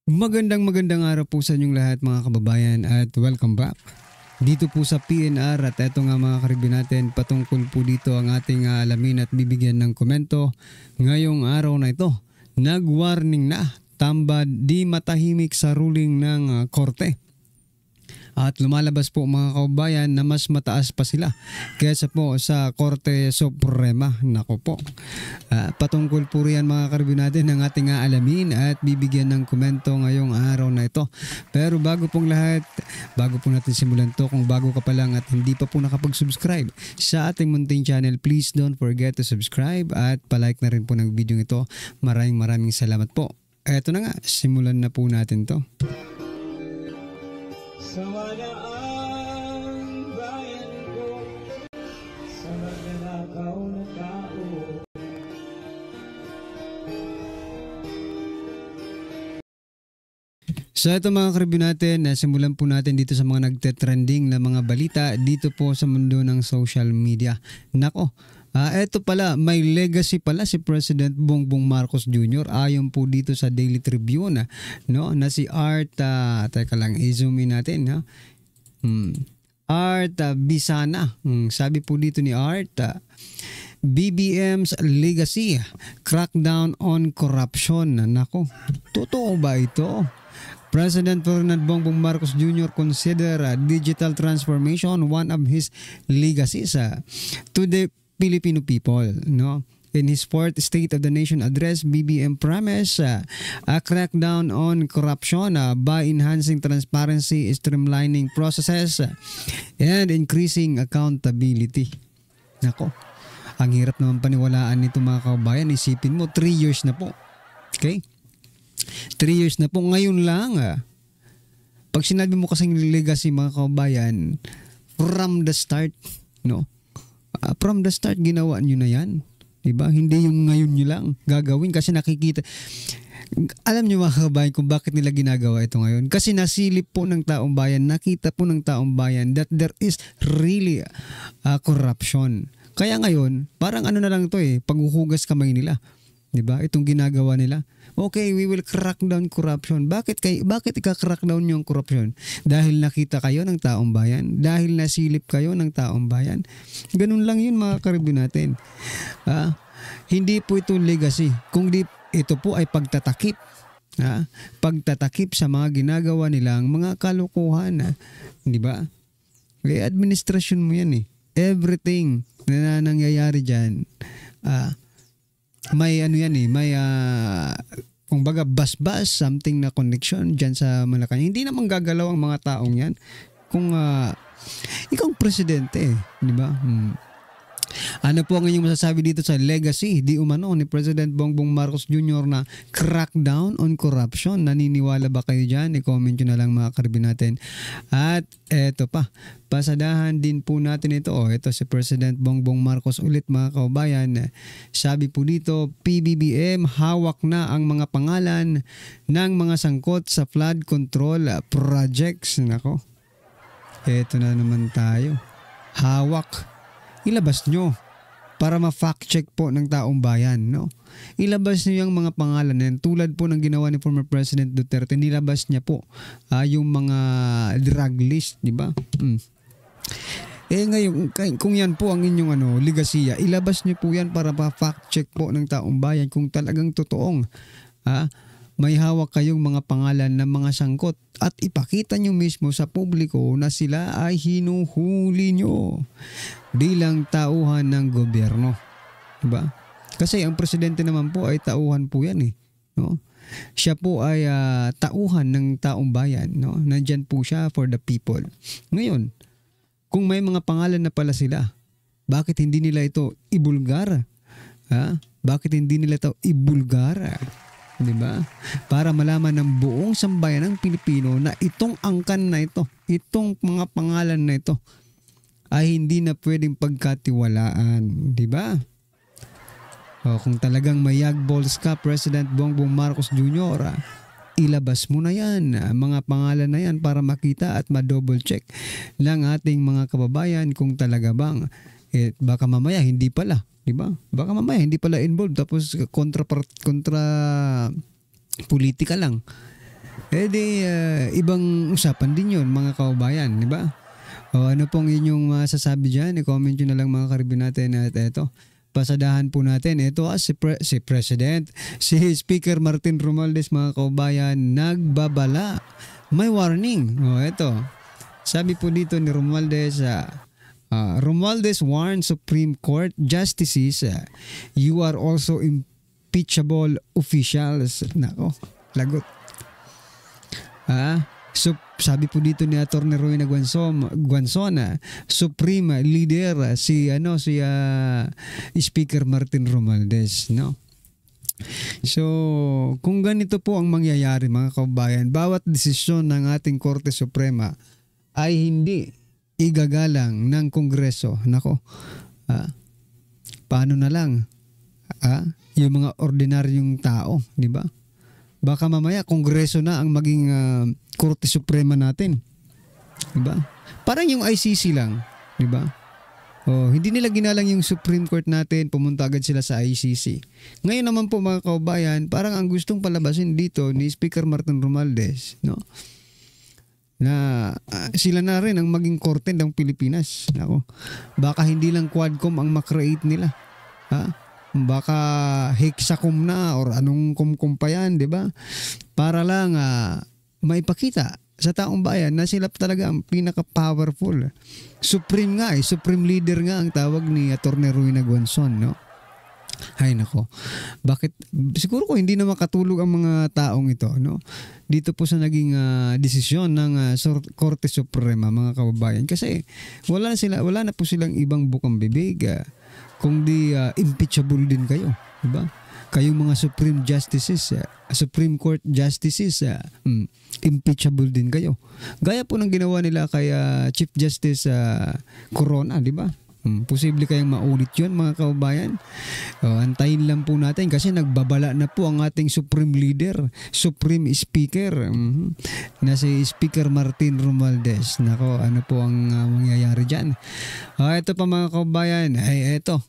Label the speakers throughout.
Speaker 1: Magandang araw po sa inyong lahat mga kababayan at welcome back dito po sa PNR at eto nga mga karibin natin patungkol po dito ang ating alamin at bibigyan ng komento ngayong araw na ito. Nag-warning na tambad di matahimik sa ruling ng korte. At lumalabas po mga kababayan na mas mataas pa sila kaysa po sa Korte Suprema. Nako po. Patungkol po riyan mga karibin natin ang ating alamin at bibigyan ng komento ngayong araw na ito. Pero bago pong lahat, bago po natin simulan to, kung bago ka pa lang at hindi pa po nakapag-subscribe sa ating munting channel, please don't forget to subscribe at palike na rin po ng video ito. Maraming salamat po. Eto na nga, simulan na po natin to.
Speaker 2: Sumaya ang bayan ko sa magnanakaw na tao.
Speaker 1: So ito mga karibin natin, simulan po natin dito sa mga nagte-trending na mga balita dito po sa mundo ng social media. Nako, ito pala, may legacy pala si President Bongbong Marcos Jr. Ayon po dito sa Daily Tribune, no, na si Art, teka lang, i-zoom in natin, ha? Art Bisana. Sabi po dito ni Art, BBM's legacy, crackdown on corruption. Nako, totoo ba ito? President Ferdinand Bongbong Marcos Jr. consider digital transformation one of his legacies to the Filipino people, no? In his fourth State of the Nation address, BBM promised a crackdown on corruption by enhancing transparency, streamlining processes, and increasing accountability. Nako, ang hirap naman paniwalaan nito mga kababayan. Isipin mo, 3 years na po. Okay? 3 years na po. Ngayon lang, pag sinabi mo kasing legacy mga kababayan, from the start, no? From the start, ginawa nyo na yan. Diba? Hindi yung ngayon nyo lang gagawin kasi nakikita. Alam nyo mga kababayan kung bakit nila ginagawa ito ngayon? Kasi nasilip po ng taong bayan, nakita po ng taong bayan that there is really corruption. Kaya ngayon, parang ano na lang to paghuhugas kamay nila. Diba? Itong ginagawa nila. Okay, we will crack down corruption. Bakit ika-crack down yung corruption? Dahil nakita kayo ng taong bayan? Dahil nasilip kayo ng taong bayan? Ganun lang yun mga karibin natin. Hindi po ito legacy. Kung di, ito po ay pagtatakip. Pagtatakip sa mga ginagawa nilang mga kalukuhan. Di ba? Okay, administrasyon mo yan Everything na nangyayari dyan, may ano yan may kung baga bas-bas something na connection dyan sa Malacanang. Hindi naman gagalaw ang mga taong yan kung ikaw ang presidente, di ba? Ano po ang inyong masasabi dito sa legacy di umano ni President Bongbong Marcos Jr. na crackdown on corruption? Naniniwala ba kayo dyan? I-comment nyo na lang mga karibin natin. At eto pa, pasadahan din po natin ito. Ito si President Bongbong Marcos ulit mga kababayan. Sabi po dito, PBBM hawak na ang mga pangalan ng mga sangkot sa flood control projects. Nako, eto na naman tayo. Hawak. Ilabas nyo para ma-fact check po ng taong bayan, no? Ilabas nyo yung mga pangalan na yan. Tulad po ng ginawa ni former President Duterte, nilabas niya po yung mga drug list, di ba? Ngayon, kung yan po ang inyong legasiya, ilabas nyo po yan para ma-fact check po ng taong bayan kung talagang totoong may hawak kayong mga pangalan ng mga sangkot at ipakita nyo mismo sa publiko na sila ay hinuhuli nyo bilang tauhan ng gobyerno. Diba? Kasi ang presidente naman po ay tauhan po yan no? Siya po ay tauhan ng taong bayan. No? Nandyan po siya for the people. Ngayon, kung may mga pangalan na pala sila, bakit hindi nila ito ibulgar? Bakit hindi nila ito ibulgar? Diba? Para malaman ng buong sambayan ng Pilipino na itong angkan na ito, itong mga pangalan na ito ay hindi na pwedeng pagkatiwalaan. Diba? Kung talagang may yagballs ka, President Bongbong Marcos Jr., ilabas mo na yan, mga pangalan na yan para makita at ma-double check ng ating mga kababayan kung talaga bang baka mamaya hindi pala. Diba? Baka mamaya hindi pala involved tapos kontra politika lang. Ibang usapan din yun mga kaubayan, di ba? O ano pong inyong masasabi dyan? I-comment nyo na lang mga karibin natin at eto. Pasadahan po natin. Ito si President, si Speaker Martin Romualdez mga kaubayan, nagbabala. May warning. O eto. Sabi po dito ni Romualdez, Romualdez warns Supreme Court justices, you are also impeachable officials. Nako, lagot. Sabi po dito ni Atty. Rowena Guanzon, Supreme Leader si Speaker Martin Romualdez, no? So, kung ganito po ang mangyayari mga kababayan, bawat desisyon ng ating Korte Suprema ay hindi igagalang ng Kongreso. Nako. Paano na lang? Yung mga ordinaryong tao, di ba? Baka mamaya Kongreso na ang maging Korte Suprema natin. Diba? Parang yung ICC lang, 'di ba? Hindi nila ginalang yung Supreme Court natin, pumunta agad sila sa ICC. Ngayon naman po mga kaubayan, parang ang gustong palabasin dito ni Speaker Martin Romualdez, no? Na sila na rin ang maging korte ng Pilipinas. Nako. Baka hindi lang Quadcom ang makreate nila. Baka hexacom na or anong kumkum pa yan, di ba? Para lang maipakita sa taong bayan na sila talaga ang pinaka-powerful. Supreme nga Supreme Leader nga ang tawag ni Atty. Rowena Guanzon, no? Ay nako. Bakit? Siguro ko hindi na makatulog ang mga taong ito, no? Dito po sa naging desisyon ng Korte Suprema, mga kababayan. Kasi wala na po silang ibang bukang bibig. Kung di impeachable din kayo, diba? Kayong mga Supreme Justices, Supreme Court Justices, impeachable din kayo. Gaya po ng ginawa nila kay Chief Justice Corona, diba? Posible kayang maulit yun mga kaubayan. Antayin lang po natin kasi nagbabala na po ang ating Supreme Leader, Supreme Speaker, na si Speaker Martin Romualdez. Nako, ano po ang mangyayari dyan? Ito pa mga kaubayan, ito.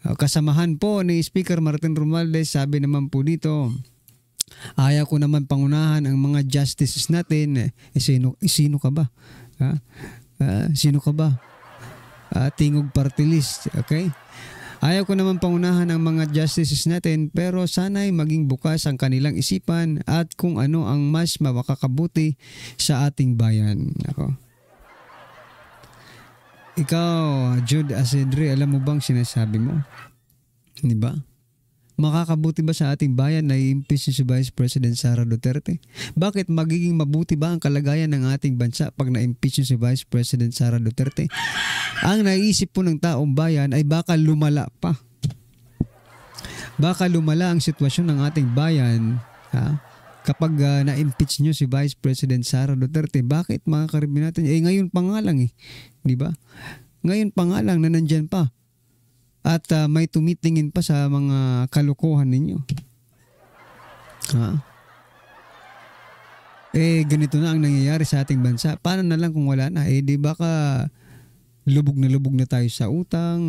Speaker 1: Kasamahan po ni Speaker Martin Romualdez, sabi naman po dito, ayaw ko naman pangunahan ang mga justices natin. Sino ka ba? Sino ka ba? Tingog party list, okay? Ayaw ko naman pangunahan ang mga justices natin, pero sana'y maging bukas ang kanilang isipan at kung ano ang mas makakabuti sa ating bayan. Ako. Ikaw, Jude Asedre, alam mo bang sinasabi mo? Di ba? Makakabuti ba sa ating bayan na i-impeach si Vice President Sara Duterte? Bakit magiging mabuti ba ang kalagayan ng ating bansa pag na-impeach si Vice President Sara Duterte? Ang naisip po ng taong bayan ay baka lumala pa. Baka lumala ang sitwasyon ng ating bayan kapag na-impeach nyo si Vice President Sara Duterte. Bakit mga karibin natin? Ngayon pa nga lang di ba? Ngayon pa nga lang na nandyan pa. At may tumitingin pa sa mga kalokohan ninyo. Ganito na ang nangyayari sa ating bansa. Paano na lang kung wala na? Di baka lubog na tayo sa utang,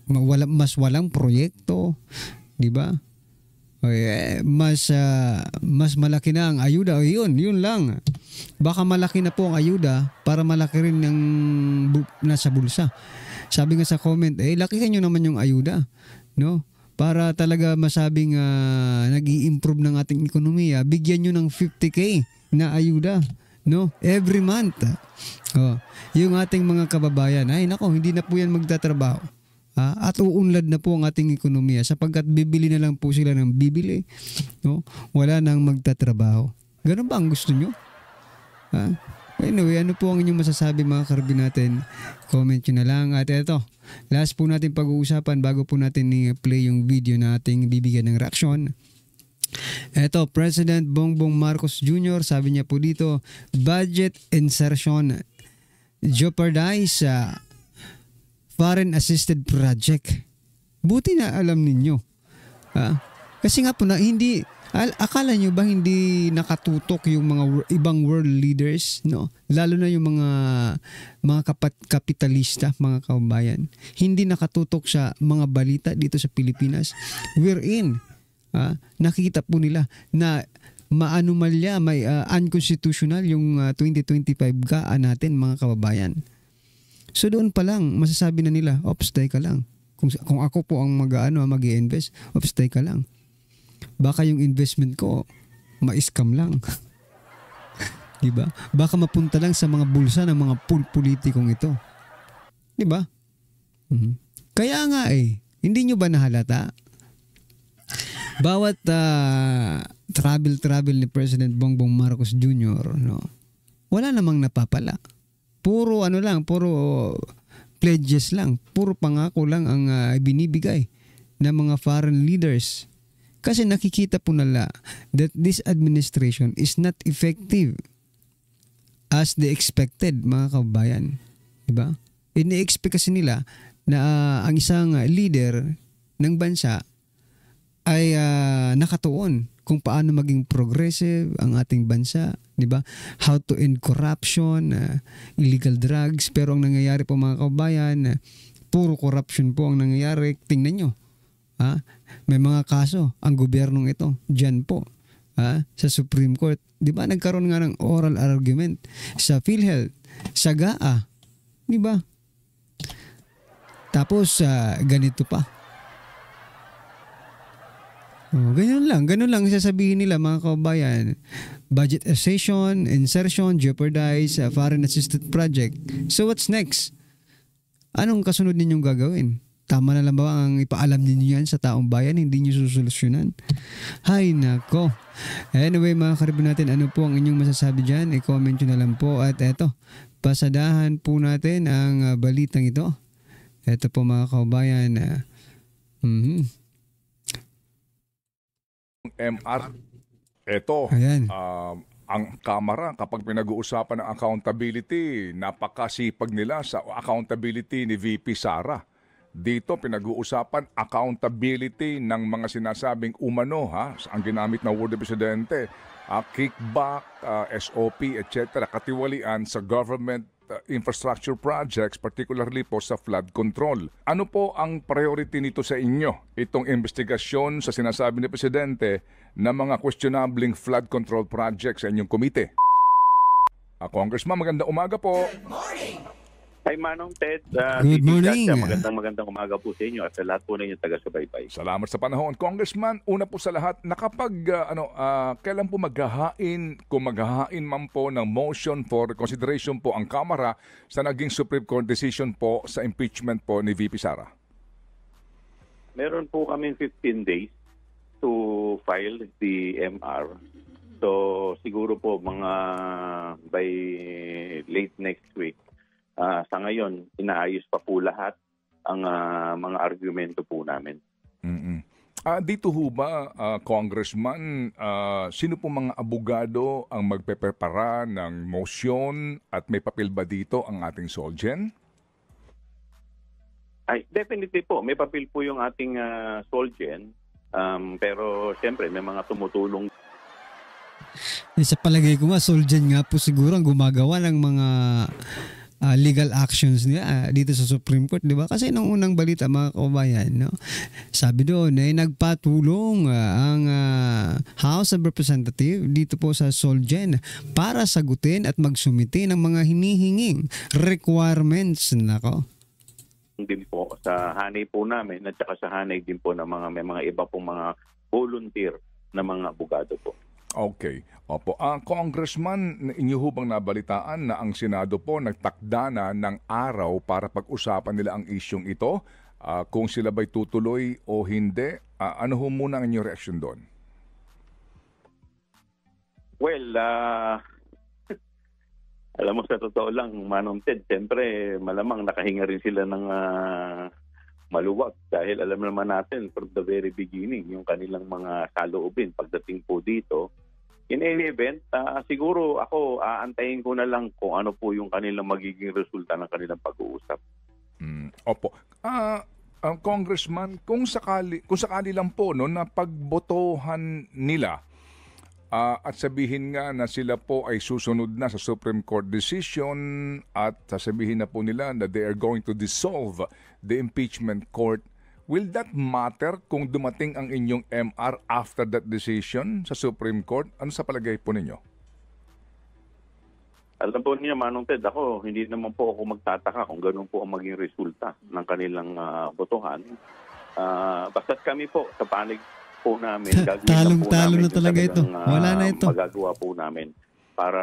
Speaker 1: walang proyekto, di ba? Mas malaki na ang ayuda. Yun lang. Baka malaki na po ang ayuda para malaki rin ang nasa bulsa. Sabi nga sa comment, lakihan nyo naman yung ayuda, no? Para talaga masabing nag-i-improve ng ating ekonomiya, bigyan nyo ng 50K na ayuda, no? Every month. Yung ating mga kababayan, nako, hindi na po yan magtatrabaho. At uunlad na po ang ating ekonomiya sapagkat bibili na lang po sila ng bibili, no? Wala nang magtatrabaho. Ganun ba ang gusto nyo? Anyway, ano po ang inyong masasabi mga karabin natin? Comment nyo na lang. At ito, last po natin pag-uusapan bago po natin i-play yung video na ating bibigyan ng reaksyon. Ito, President Bongbong Marcos Jr., sabi niya po dito, budget insertion jeopardize foreign assisted project. Buti na alam ninyo. Kasi nga po na hindi... Akala nyo ba hindi nakatutok yung mga ibang world leaders, no? Lalo na yung mga kapitalista, mga kababayan. Hindi nakatutok sa mga balita dito sa Pilipinas. We're in. Nakita po nila na maanomalya, may unconstitutional yung 2025 gaan natin mga kababayan. So doon pa lang masasabi na nila, ops, teka lang. Kung ako po ang mag-i-invest, ops, teka lang. Baka yung investment ko ma-scam lang. Diba? Baka mapunta lang sa mga bulsa ng mga politikong ito. Diba? Kaya nga hindi nyo ba nahalata? Bawat travel ni President Bongbong Marcos Jr., no, wala namang napapala. Puro pledges lang, puro pangako lang ang binibigay ng mga foreign leaders. Kasi nakikita po nila that this administration is not effective as they expected, mga kababayan. Diba? Ini-expect kasi nila na ang isang leader ng bansa ay nakatuon kung paano maging progressive ang ating bansa, 'di ba? How to end corruption, illegal drugs, pero ang nangyayari po mga kababayan, puro corruption po ang nangyayari. Tingnan nyo. May mga kaso ang gobyernong ito diyan po. Sa Supreme Court, 'di ba? Nagkaroon nga ng oral argument sa PhilHealth, sa GAA, 'di ba? Tapos ganito pa. Ganun lang sasabihin nila mga kababayan. Budget insertion, jeopardize foreign assisted project. So what's next? Anong kasunod ninyong gagawin? Tama na lang ba ang ipaalam ninyo yan sa taong bayan? Hindi nyo susolusyonan? Hay nako. Anyway mga karibon natin, ano po ang inyong masasabi dyan? I-comment nyo na lang po. At eto, pasadahan po natin ang balitang ito. Eto po mga kababayan.
Speaker 3: MR. Ito, ang Kamara, kapag pinag-uusapan ng accountability, napakasipag nila sa accountability ni VP Sara. Dito, pinag-uusapan accountability ng mga sinasabing umano, ang ginamit na word ng Presidente, kickback, SOP, etc., katiwalian sa government infrastructure projects, particularly po sa flood control. Ano po ang priority nito sa inyo? Itong investigasyon sa sinasabi ni Presidente na mga questionable flood control projects sa inyong komite. Congressman, magandang umaga po.
Speaker 4: Good morning! Hi Manong Ted.
Speaker 1: Good morning.
Speaker 4: Magandang umaga po sa inyo at sa lahat po na inyong taga-subaybay.
Speaker 3: Salamat sa panahon. Congressman, una po sa lahat, kailan po kung maghahain man po ng motion for consideration po ang Kamara sa naging Supreme Court decision po sa impeachment po ni VP Sara?
Speaker 4: Meron po kami 15 days to file the MR. So siguro po mga by late next week. Sa ngayon, inaayos pa po lahat ang mga argumento po namin.
Speaker 3: Dito ho ba, Congressman, sino po mga abogado ang magpeprepara ng motion at may papel ba dito ang ating Solgen?
Speaker 4: Ay, definitely po. May papel po yung ating Solgen. Pero siyempre, may mga tumutulong.
Speaker 1: Sa palagay ko nga, Solgen nga po siguro ang gumagawa ng mga legal actions niya dito sa Supreme Court, di ba? Kasi nung unang balita mga kababayan, no, sabi doon nagpatulong ang House of Representatives dito po sa Solgen para sagutin at magsumite ng mga hinihinging requirements. Nako.
Speaker 4: Din po sa hanay po namin at saka sa hanay din po ng may mga iba pong mga volunteer na mga abogado po.
Speaker 3: Okay. Opo. Congressman, inyo ho bang nabalitaan na ang Senado po nagtakda na ng araw para pag-usapan nila ang isyong ito? Kung sila ba'y tutuloy o hindi? Ano ho muna ang inyong reaksyon doon?
Speaker 4: Well, alam mo sa totoo lang, Manong Ted, siyempre malamang nakahinga rin sila ng maluwag dahil alam naman natin from the very beginning yung kanilang mga saloobin pagdating po dito. In any event, siguro ako aantayin ko na lang kung ano po yung kanilang magiging resulta ng kanilang pag-uusap.
Speaker 3: Opo. Congressman, kung sakali lang po na pagbotohan nila at sabihin nga na sila po ay susunod na sa Supreme Court decision at sasabihin na po nila na they are going to dissolve the impeachment court, will that matter kung dumating ang inyong MR after that decision sa Supreme Court? Ano sa palagay po ninyo?
Speaker 4: Alam po niya, Manong Ted, ako, hindi naman po ako magtataka kung ganun po ang maging resulta ng kanilang botohan. Basta't kami po, sa panig po namin,
Speaker 1: talong-talo na talaga ito. Wala na ito.
Speaker 4: Magagawa po namin para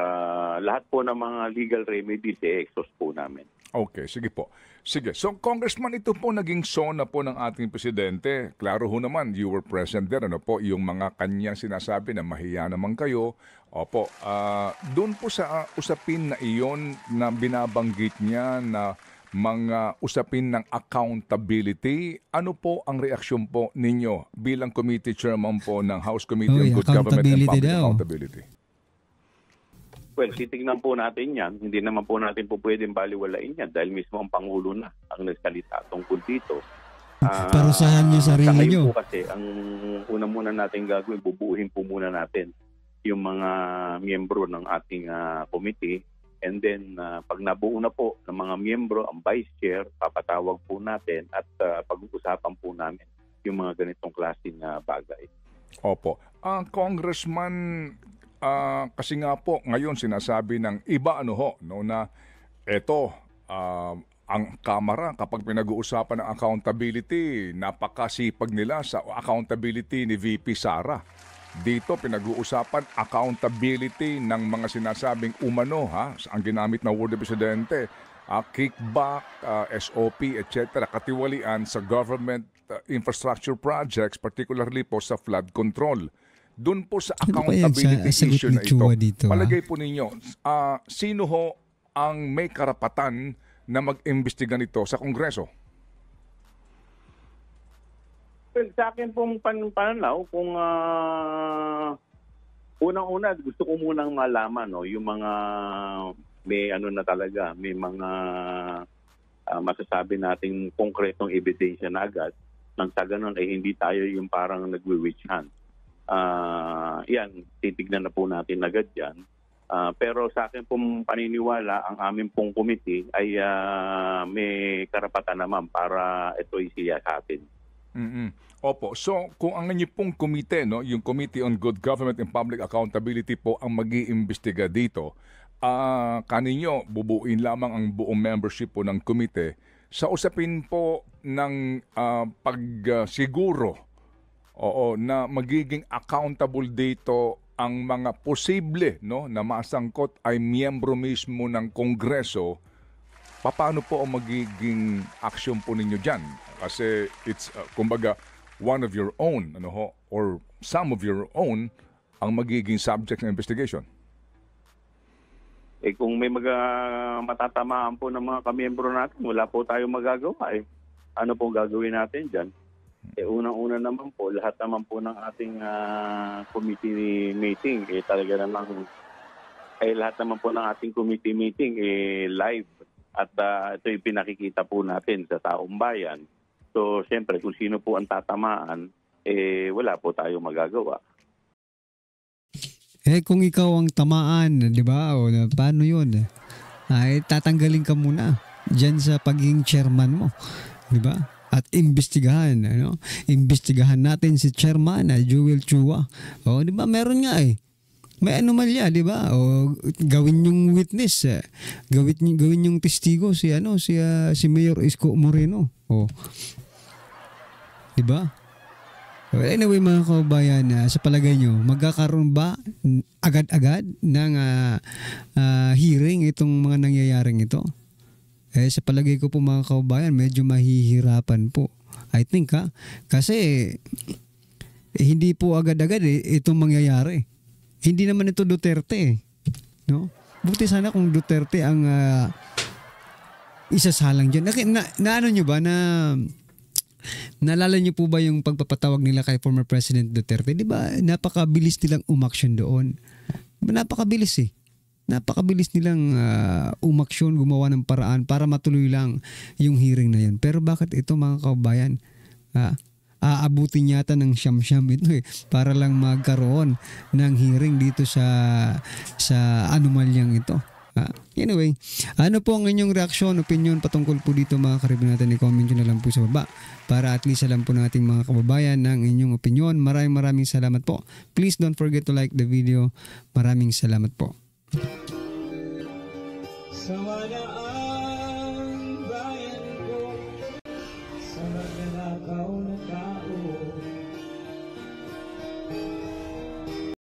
Speaker 4: lahat po ng mga legal remedies i-exhaust po namin.
Speaker 3: Okay, sige po. Sige. So, Congressman, ito po naging sona po ng ating presidente. Klaro ho naman, you were present there. Ano po, yung mga kanyang sinasabi na mahiya naman kayo. Opo, doon po sa usapin na iyon na binabanggit niya na mga usapin ng accountability, ano po ang reaksyon po ninyo bilang committee chairman po ng House Committee on Good Government and Public Accountability?
Speaker 4: Well, titignan po natin yan. Hindi naman po natin po pwedeng baliwalain yan dahil mismo ang Pangulo na ang nagsalita tungkol dito.
Speaker 1: Parusahan niyo sarili niyo.
Speaker 4: Po kasi, ang una muna natin gagawin, bubuuhin po muna natin yung mga miyembro ng ating committee. And then, pag nabuo na po ng mga miyembro, ang vice chair, papatawag po natin at pag-uusapan po namin yung mga ganitong klaseng bagay.
Speaker 3: Opo. Congressman, kasi nga po ngayon sinasabi ng iba na eto ang Kamara kapag pinag-uusapan ng accountability, napakasipag nila sa accountability ni VP Sara. Dito pinag-uusapan accountability ng mga sinasabing umano ang ginamit na word ng presidente, kickback, SOP, etc. katiwalian sa government infrastructure projects, particularly po sa flood control. Doon po sa accountability issue na ito, palagay po ninyo, sino ho ang may karapatan na mag-imbestiga nito sa Kongreso?
Speaker 4: Well, sa akin pong pananaw, kung unang-una, gusto ko munang malaman yung mga may na talaga, may mga masasabi nating konkretong ebidensya na agad, nang sa ganun ay hindi tayo yung parang nagwi-witch hunt. Yan, titignan na po natin agad yan. Pero sa akin pong paniniwala, ang aming pong committee ay may karapatan naman para ito isiya sa atin.
Speaker 3: Opo. So, kung ang inyo pong komite, yung Committee on Good Government and Public Accountability po ang mag-iimbestiga dito, kaninyo bubuin lamang ang buong membership po ng komite sa usapin po ng pagsiguro na magiging accountable dito ang mga posible na masangkot ay miyembro mismo ng Kongreso. Paano po ang magiging action po ninyo dyan? Kasi it's, kumbaga, one of your own, or some of your own, ang magiging subject ng investigation.
Speaker 4: Kung may matatamaan po ng mga kamiyembro natin, wala po tayong magagawa. Ano po gagawin natin dyan? Unang-una naman po, lahat naman po ng ating committee meeting, talaga namang, lahat naman po ng ating committee meeting live. At ito yung pinakikita po natin sa taong bayan. So, siyempre, kung sino po ang tatamaan, wala po tayong magagawa.
Speaker 1: Kung ikaw ang tamaan, di ba? O, paano yun? Tatanggalin ka muna dyan sa pagiging chairman mo. Di ba? At imbestigahan. Imbestigahan natin si chairman, Joel Chua. O, di ba? Meron nga may anomalya, di ba? O gawin yung witness, gawin yung testigo si Mayor Isko Moreno. O. Di ba? Anyway, mga kababayan, sa palagay nyo, magkakaroon ba agad-agad ng hearing itong mga nangyayaring ito? Sa palagay ko po, mga kababayan, medyo mahihirapan po. I think kasi hindi po agad-agad itong mangyayari. Hindi naman ito Duterte, no? Buti sana kung Duterte ang isasalang dyan. Naano nyo ba naalala nyo po ba yung pagpapatawag nila kay former President Duterte? Di ba napakabilis nilang umaksyon doon? Napakabilis Napakabilis nilang umaksyon, gumawa ng paraan para matuloy lang yung hearing na yan. Pero bakit ito, mga kababayan? Aabutin yata ng siyam-siyam ito para lang magkaroon ng hearing dito sa anomalyang ito. Anyway, ano po ang inyong reaksyon, opinion patungkol po dito mga kariban natin? I-comment nyo na lang po sa baba para at least alam po nating mga kababayan ng inyong opinion. Maraming salamat po. Please don't forget to like the video. Maraming salamat po.
Speaker 2: Sa walaan